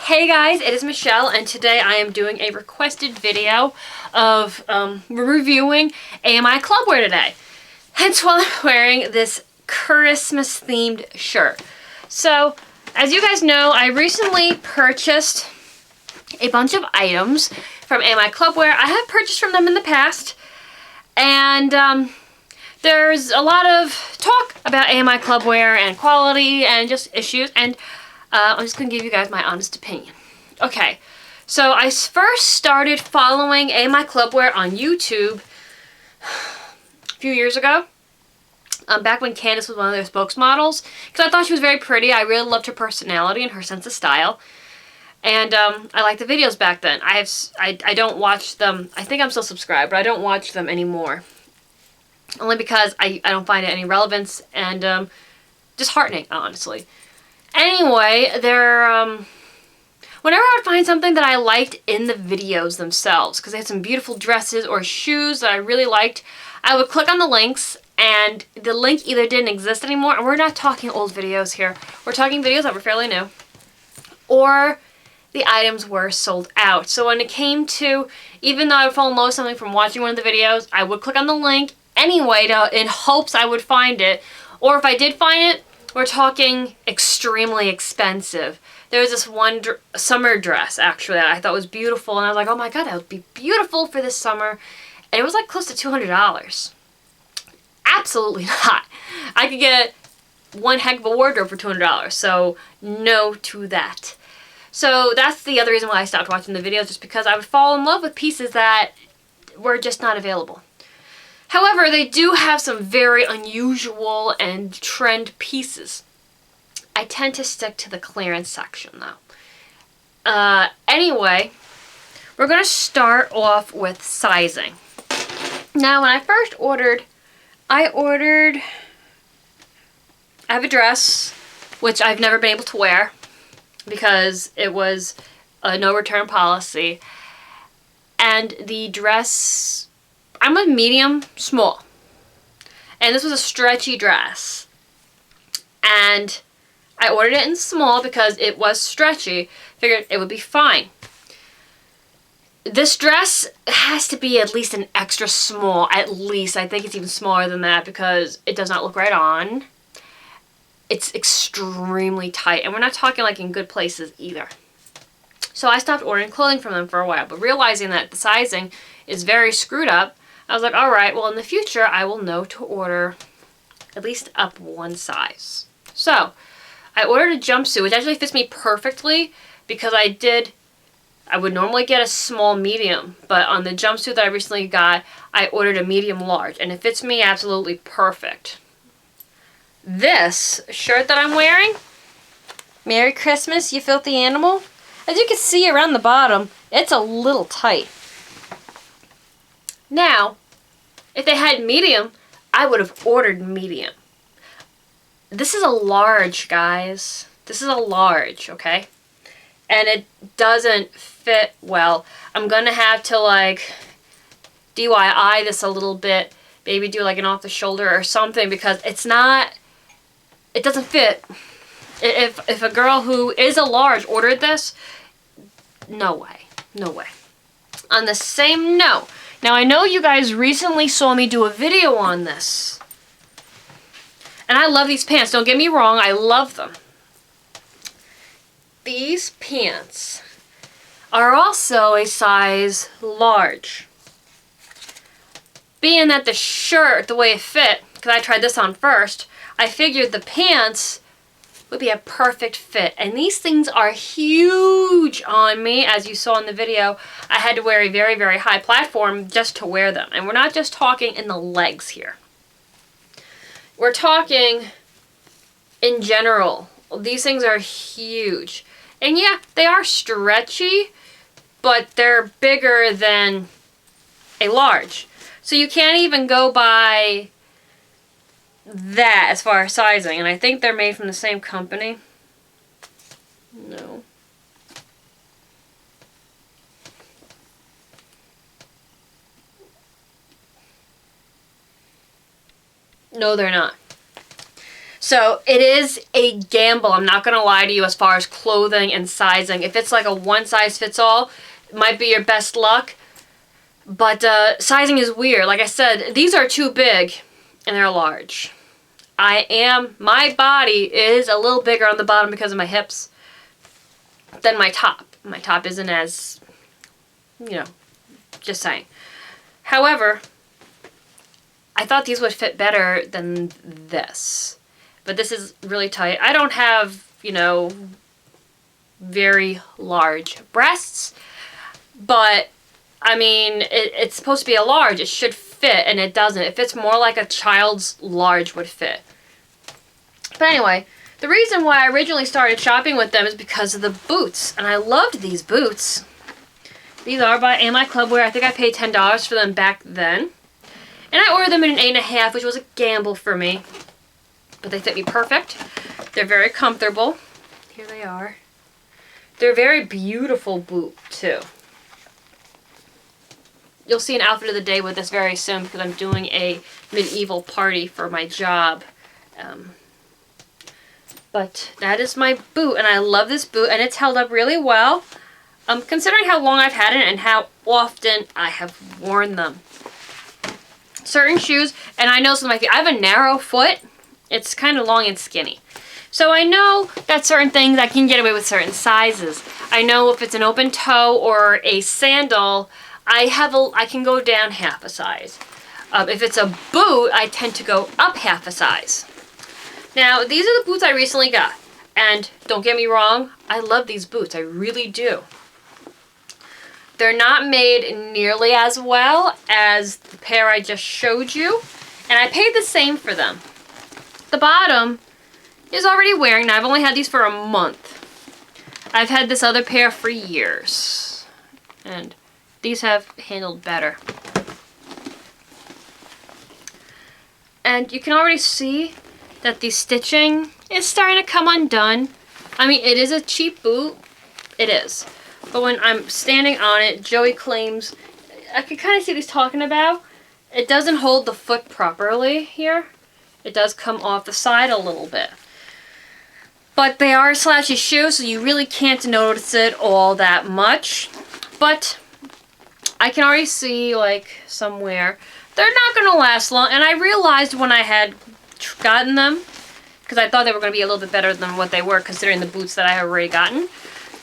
Hey guys, it is Michelle, and today I am doing a requested video of reviewing AMI clubwear today. Hence why I'm wearing this Christmas themed shirt. So, as you guys know, I recently purchased a bunch of items from AMI clubwear. I have purchased from them in the past, and there's a lot of talk about AMI clubwear and quality and just issues, and I'm just going to give you guys my honest opinion. Okay, so I first started following AMI clubwear on YouTube a few years ago, back when Candace was one of their spokesmodels, because I thought she was very pretty. I really loved her personality and her sense of style, and I liked the videos back then. I don't watch them. I think I'm still subscribed, but I don't watch them anymore, only because I don't find it any relevance and disheartening, honestly. Anyway, whenever I would find something that I liked in the videos themselves, because they had some beautiful dresses or shoes that I really liked, I would click on the links, and the link either didn't exist anymore, and we're not talking old videos here, we're talking videos that were fairly new, or the items were sold out. So when it came to, even though I would fall in love with something from watching one of the videos, I would click on the link anyway in hopes I would find it, or if I did find it, we're talking extremely expensive. There was this one summer dress, actually, that I thought was beautiful, and I was like, oh my god, that would be beautiful for this summer. And it was like close to $200. Absolutely not. I could get one heck of a wardrobe for $200, so no to that. So that's the other reason why I stopped watching the videos, just because I would fall in love with pieces that were just not available. However, they do have some very unusual and trend pieces. I tend to stick to the clearance section, though. Anyway, we're going to start off with sizing. Now, when I first ordered, I have a dress, which I've never been able to wear, because it was a no return policy. And the dress, I'm a medium small, and this was a stretchy dress, and I ordered it in small because it was stretchy. Figured it would be fine. This dress has to be at least an extra small, at least. I think it's even smaller than that because it does not look right on. It's extremely tight, and we're not talking like in good places either. So I stopped ordering clothing from them for a while, but realizing that the sizing is very screwed up, I was like, alright, well in the future I will know to order at least up one size. So, I ordered a jumpsuit, which actually fits me perfectly, because I would normally get a small medium, but on the jumpsuit that I recently got, I ordered a medium large, and it fits me absolutely perfect. This shirt that I'm wearing, Merry Christmas, you filthy animal, as you can see around the bottom, it's a little tight. Now, if they had medium, I would have ordered medium. This is a large, guys. This is a large, okay? And it doesn't fit well. I'm gonna have to, like, DIY this a little bit. Maybe do, like, an off-the-shoulder or something, because it doesn't fit. If a girl who is a large ordered this, no way. No way. On the same note, now I know you guys recently saw me do a video on this. And I love these pants, don't get me wrong, I love them. These pants are also a size large. Being that the shirt, the way it fit, because I tried this on first, I figured the pants would be a perfect fit. And these things are huge on me. As you saw in the video, I had to wear a very, very high platform just to wear them. And we're not just talking in the legs here. We're talking in general. These things are huge. And yeah, they are stretchy, but they're bigger than a large. So you can't even go by that as far as sizing, and I think they're made from the same company. No. No, they're not. So it is a gamble. I'm not going to lie to you as far as clothing and sizing. If it's like a one size fits all, it might be your best luck. But sizing is weird. Like I said, these are too big and they're large. My body is a little bigger on the bottom because of my hips than my top. My top isn't as, just saying. However, I thought these would fit better than this. But this is really tight. I don't have, very large breasts. But, I mean, it's supposed to be a large. It should fit, and it doesn't. It fits more like a child's large would fit. But anyway, the reason why I originally started shopping with them is because of the boots. And I loved these boots. These are by clubwear. I think I paid $10 for them back then. And I ordered them in an 8.5, which was a gamble for me. But they fit me perfect. They're very comfortable. Here they are. They're a very beautiful boot, too. You'll see an outfit of the day with this very soon because I'm doing a medieval party for my job. But that is my boot, and I love this boot, and it's held up really well. Considering how long I've had it and how often I have worn them. Certain shoes, and I know some of my feet, I have a narrow foot. It's kind of long and skinny. So I know that certain things I can get away with certain sizes. I know if it's an open toe or a sandal, I can go down half a size. If it's a boot, I tend to go up half a size. Now, these are the boots I recently got. And don't get me wrong, I love these boots. I really do. They're not made nearly as well as the pair I just showed you. And I paid the same for them. The bottom is already wearing. Now, I've only had these for a month. I've had this other pair for years. And these have handled better. And you can already see that the stitching is starting to come undone. I mean, it is a cheap boot. It is. But when I'm standing on it, Joey claims, I can kind of see what he's talking about. It doesn't hold the foot properly here. It does come off the side a little bit. But they are slouchy shoes, so you really can't notice it all that much. But I can already see, like, somewhere, they're not going to last long. And I realized when I had gotten them, because I thought they were going to be a little bit better than what they were, considering the boots that I had already gotten.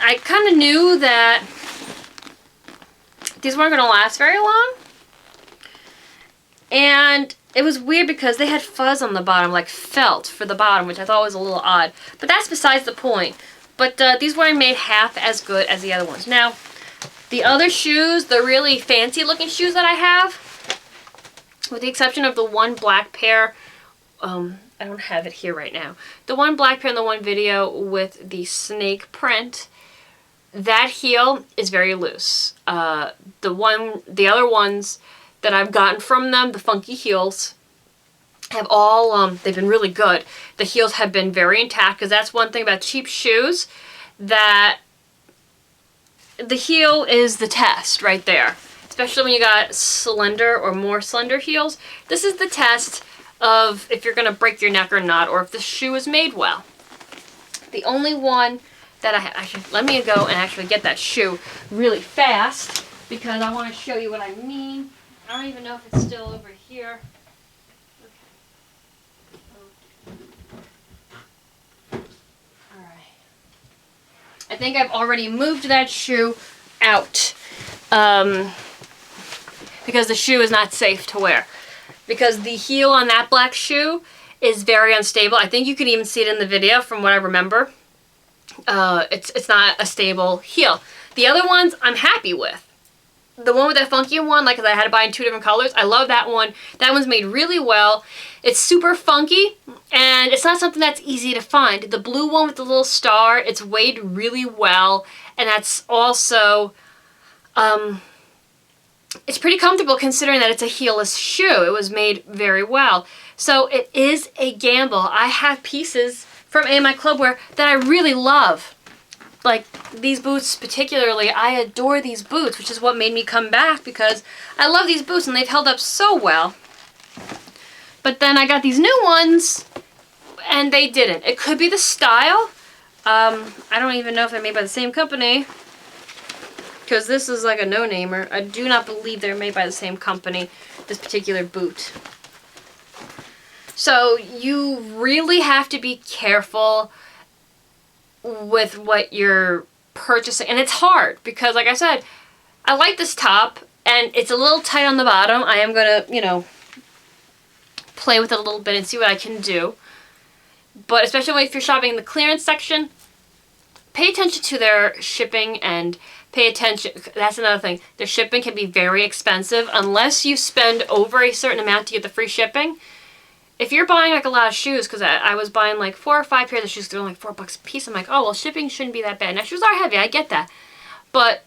I kind of knew that these weren't going to last very long. And it was weird because they had fuzz on the bottom, like felt for the bottom, which I thought was a little odd. But that's besides the point. But these weren't made half as good as the other ones. Now, the other shoes, the really fancy looking shoes that I have, with the exception of the one black pair, I don't have it here right now. The one black pair in the one video with the snake print, that heel is very loose. The other ones that I've gotten from them, the funky heels, have all, they've been really good. The heels have been very intact, because that's one thing about cheap shoes, that the heel is the test right there. Especially when you got slender or more slender heels. This is the test of if you're going to break your neck or not, or if the shoe is made well. The only one that I should, let me go and actually get that shoe really fast, because I want to show you what I mean. I don't even know if it's still over here. Okay. Alright. I think I've already moved that shoe out. Because the shoe is not safe to wear. Because the heel on that black shoe is very unstable. I think you can even see it in the video from what I remember. It's not a stable heel. The other ones I'm happy with. The one with that funky one, like I had to buy in 2 different colors, I love that one. That one's made really well. It's super funky, and it's not something that's easy to find. The blue one with the little star, it's weighed really well, and that's also, it's pretty comfortable considering that it's a heelless shoe. It was made very well. So it is a gamble. I have pieces from clubwear that I really love. Like these boots particularly, I adore these boots, which is what made me come back, because I love these boots and they've held up so well. But then I got these new ones, and they didn't. It could be the style. I don't even know if they're made by the same company, because this is like a no-namer. I do not believe they're made by the same company, this particular boot. So you really have to be careful with what you're purchasing. And it's hard because, like I said, I like this top and it's a little tight on the bottom. I am going to, you know, play with it a little bit and see what I can do. But especially if you're shopping in the clearance section, pay attention to their shipping and pay attention. That's another thing. Their shipping can be very expensive unless you spend over a certain amount to get the free shipping. If you're buying like a lot of shoes, because I was buying like 4 or 5 pairs of shoes, they're only like $4 a piece. I'm like, oh, well, shipping shouldn't be that bad. Now, shoes are heavy, I get that. But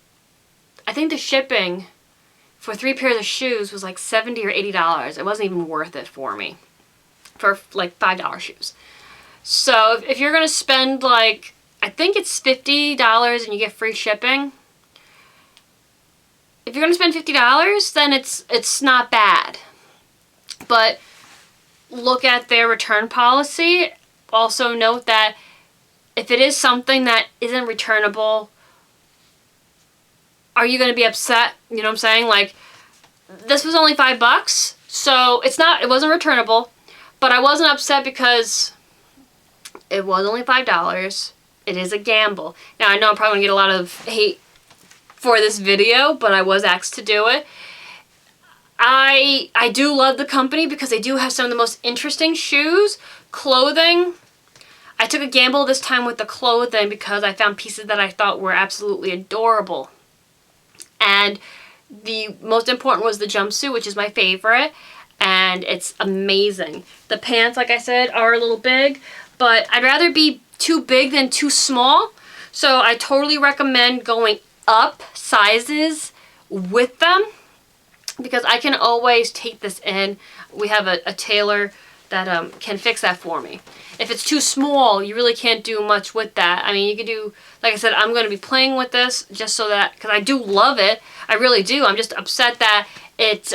I think the shipping for 3 pairs of shoes was like $70 or $80. It wasn't even worth it for me for like $5 shoes. So if you're going to spend like, I think it's $50 and you get free shipping. If you're going to spend $50, then it's not bad. But look at their return policy. Also note that if it is something that isn't returnable, are you going to be upset? You know what I'm saying? Like, this was only $5, so it wasn't returnable, but I wasn't upset because it was only $5. It is a gamble. Now, I know I'm probably going to get a lot of hate for this video, but I was asked to do it. I do love the company because they do have some of the most interesting shoes, clothing. I took a gamble this time with the clothing because I found pieces that I thought were absolutely adorable. And the most important was the jumpsuit, which is my favorite, and it's amazing. The pants, like I said, are a little big, but I'd rather be too big than too small. So I totally recommend going up sizes with them, because I can always take this in. We have a tailor that can fix that for me. If it's too small, you really can't do much with that. I mean, you could do, like I said, I'm going to be playing with this just so that, because I do love it. I really do. I'm just upset that it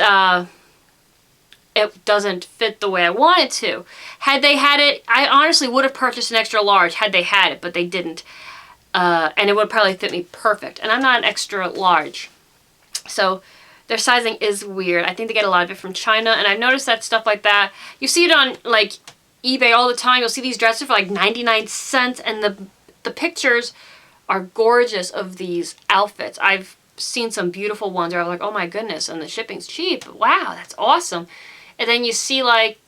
doesn't fit the way I want it to. Had they had it, I honestly would have purchased an extra large had they had it, but they didn't. And it would probably fit me perfect. And I'm not an extra large. So their sizing is weird. I think they get a lot of it from China, and I've noticed that stuff like that. You see it on like eBay all the time. You'll see these dresses for like 99 cents, and the pictures are gorgeous of these outfits. I've seen some beautiful ones where I'm like, oh my goodness, and the shipping's cheap. Wow, that's awesome. And then you see like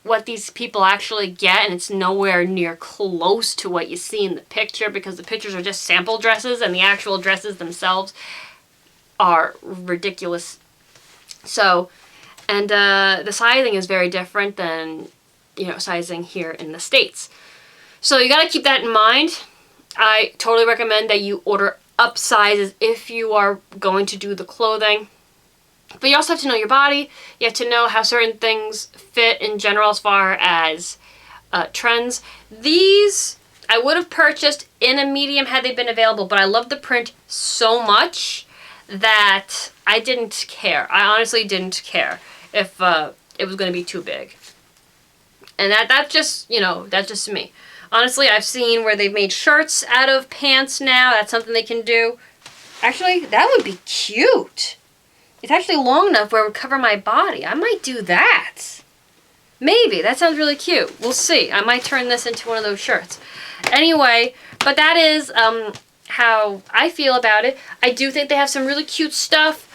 what these people actually get, and it's nowhere near close to what you see in the picture, because the pictures are just sample dresses, and the actual dresses themselves are ridiculous. So, and the sizing is very different than, you know, sizing here in the States. So you got to keep that in mind. I totally recommend that you order up sizes if you are going to do the clothing. But you also have to know your body. You have to know how certain things fit in general as far as trends. These I would have purchased in a medium had they been available, but I love the print so much that I didn't care. I honestly didn't care if it was going to be too big. And that's just, you know, that's just me. Honestly, I've seen where they've made shirts out of pants now. That's something they can do. Actually, that would be cute. It's actually long enough where it would cover my body. I might do that. Maybe. That sounds really cute. We'll see. I might turn this into one of those shirts. Anyway, but that is how I feel about it. I do think they have some really cute stuff.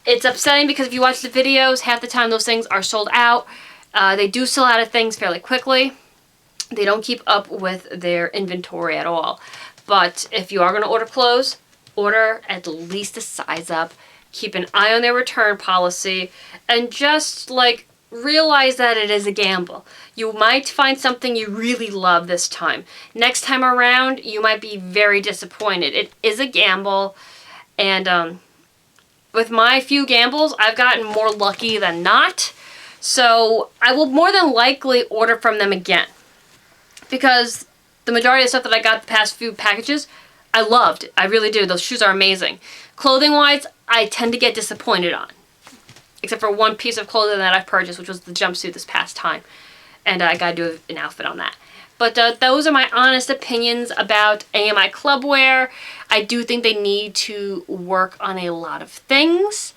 It's upsetting because if you watch the videos, half the time those things are sold out. They do sell out of things fairly quickly. They don't keep up with their inventory at all. But if you are going to order clothes, order at least a size up. Keep an eye on their return policy, and just like realize that it is a gamble. You might find something you really love this time. Next time around, you might be very disappointed. It is a gamble, and with my few gambles, I've gotten more lucky than not. So I will more than likely order from them again, because the majority of the stuff that I got the past few packages, I loved. I really do. Those shoes are amazing. Clothing-wise, I tend to get disappointed on. Except for one piece of clothing that I've purchased, which was the jumpsuit this past time. And I gotta do an outfit on that. But those are my honest opinions about AMI clubwear. I do think they need to work on a lot of things.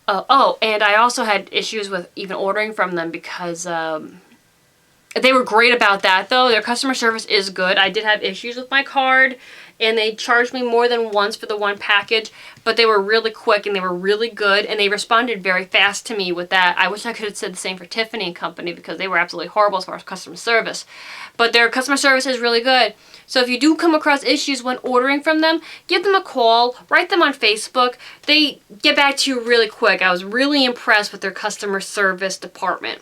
Oh, and I also had issues with even ordering from them because they were great about that, though. Their customer service is good. I did have issues with my card, and they charged me more than once for the one package, but they were really quick, and they were really good, and they responded very fast to me with that. I wish I could have said the same for Tiffany & Company, because they were absolutely horrible as far as customer service. But their customer service is really good. So if you do come across issues when ordering from them, give them a call, write them on Facebook. They get back to you really quick. I was really impressed with their customer service department.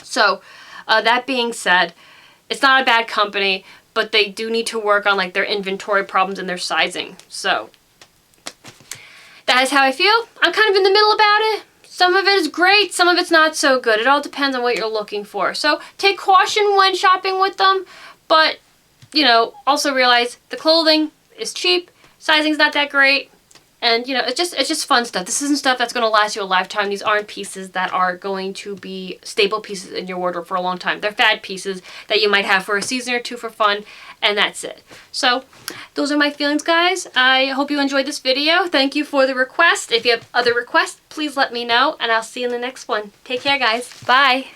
So, that being said, it's not a bad company, but they do need to work on like their inventory problems and their sizing. So, that is how I feel. I'm kind of in the middle about it. Some of it is great, some of it's not so good. It all depends on what you're looking for. So, take caution when shopping with them, but you know, also realize the clothing is cheap, sizing's not that great, and you know, it's just fun stuff. This isn't stuff that's going to last you a lifetime. These aren't pieces that are going to be staple pieces in your wardrobe for a long time. They're fad pieces that you might have for a season or two for fun, and that's it. So, those are my feelings, guys. I hope you enjoyed this video. Thank you for the request. If you have other requests, please let me know, and I'll see you in the next one. Take care, guys. Bye.